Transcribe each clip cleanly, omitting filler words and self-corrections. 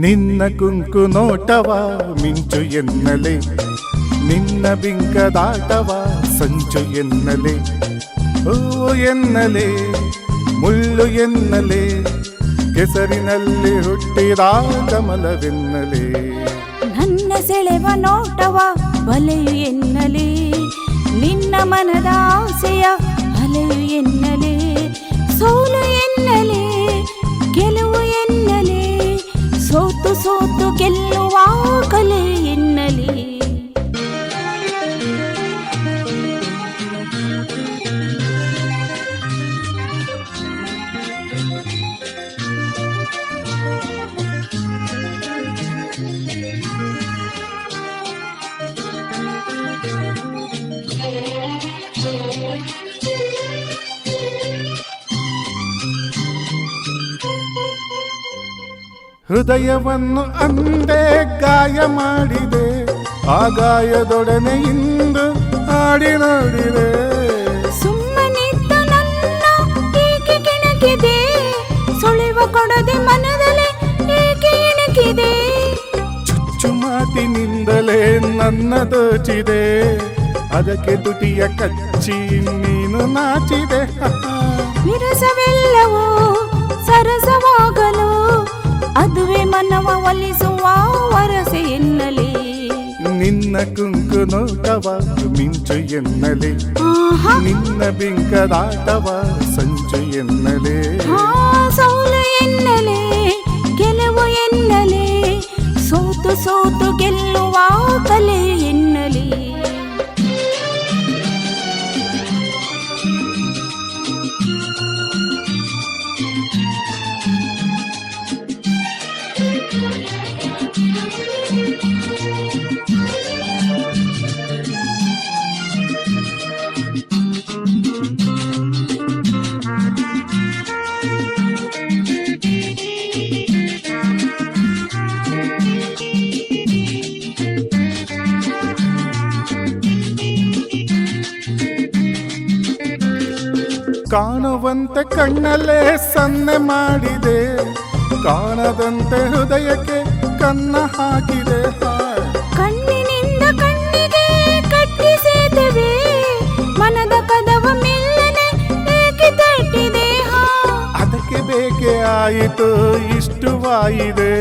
ನಿನ್ನ ಕುಂಕು ನೋಟವ ಮಿಂಚು ಎನ್ನಲೆ, ನಿನ್ನ ಬಿಂಕದಾಟವ ಸಂಚು ಎನ್ನಲೆ, ಓ ಎನ್ನಲೆ ಮುಳ್ಳು ಎನ್ನಲೆ, ಕೆಸರಿನಲ್ಲಿ ಹುಟ್ಟಿದ ಕಮಲವೆನ್ನಲೆ. ನನ್ನ ಸೆಳೆವ ನೋಟವ ಬಲೆಯು ಎನ್ನಲೆ, ನಿನ್ನ ಮನದ ಆಸೆಯ ಅಲೆಯು ಎನ್ನಲೆ, ಸೋಲು ಎನ್ನಲೆ ಗೆಲುವು ಎನ್ನಲೆ, ಸೋತು ಸೋತು ಗೆಲ್ಲುವ ಕಲೆ ಎನ್ನಲೆ. ಹೃದಯವನ್ನು ಅಂದೇ ಗಾಯ ಮಾಡಿದೆ, ಆ ಗಾಯದೊಡನೆ ಇಂದು ಆಡಿ ನೋಡಿದೆ. ಸುಮ್ಮನಿದ್ದ ನನ್ನ ಏಕೆ ಕೆಣಕಿದೆ, ಸುಳಿವ ಕೊಡದೆ ಮನದಲ್ಲೇ ಏಕೆ ಇಣಕಿದೆ. ಚುಚ್ಚು ಮಾತಿನಿಂದಲೇ ನನ್ನ ದೋಚಿದೆ, ಅದಕ್ಕೆ ತುಟಿಯ ಕಚ್ಚಿ ನೀನು ನಾಚಿದೆ. ವಿರಸವೆಲ್ಲವೂ ಸರಸವಾಗಲು, ಅದುವೇ ಮನವ ಒಲಿಸುವ ವರಸೆ ಎನ್ನಲೆ. ನಿನ್ನ ಕುಂಕು ನೋಟವ ಮಿಂಚು ಎನ್ನಲೆ, ನಿನ್ನ ಬಿಂಕದಾಟವ ಸಂಚು ಎನ್ನಲೆ. ಸೋಲು ಎನ್ನಲೆ ಗೆಲುವು ಎನ್ನಲೆ, ಸೋತು ಸೋತು ಗೆಲ್ಲುವ ಕಲೆ ಎನ್ನಲೆ. ಕಾಣುವಂತೆ ಕಣ್ಣಲ್ಲೇ ಸನ್ನೆ ಮಾಡಿದೆ, ಕಾಣದಂತೆ ಹೃದಯಕ್ಕೆ ಕನ್ನ ಹಾಕಿದೆ. ಕಣ್ಣಿನಿಂದ ಕಣ್ಣಿಗೆ ಕಟ್ಟಿಸಿದ್ದೇವೆ, ಮನದ ಕದವ ಮೆಲ್ಲನೆ ಏಕೆ ತಟ್ಟಿದೆ. ಅದಕ್ಕೆ ಬೇಕೆ ಆಯಿತು ಇಷ್ಟವಾಗಿದೆ,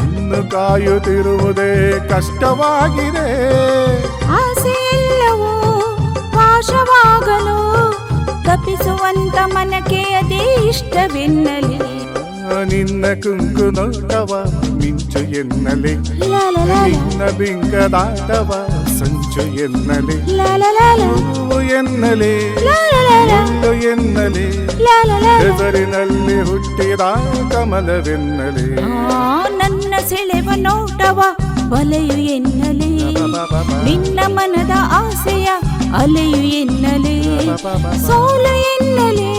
ಇನ್ನು ಕಾಯುತ್ತಿರುವುದೇ ಕಷ್ಟವಾಗಿದೆ. ಆಸೆ ಎಲ್ಲವೂ ಪಾಶವಾಗಲು, ತಪ್ಪಿಸುವಂತ ಮನಕ್ಕೆ ಅದೇ ಇಷ್ಟವೆನ್ನಲೆ. ನಿನ್ನ ಕುಂಕು ನೋಟವ ಮಿಂಚು ಎನ್ನಲೆ, ನಿನ್ನ ಬಿಂಕದಾಟವ ಸಂಚು ಎನ್ನಲೆ, ಹೂವು ಎನ್ನಲೆ ಮುಳ್ಳು ಎನ್ನಲೆ, ಹೆಸರಿನಲ್ಲಿ ಹುಟ್ಟಿದ ಕಮಲವೆನ್ನಲೆ. ನನ್ನ ಸೆಳೆವ ನೋಟವ ಬಲೆಯು ಎನ್ನಲೆ, ನಿನ್ನ ಮನದ ಆಸೆಯ ಅಲೆಯು ಎನ್ನಲೆ, ಸೋಲು ಎನ್ನಲೆ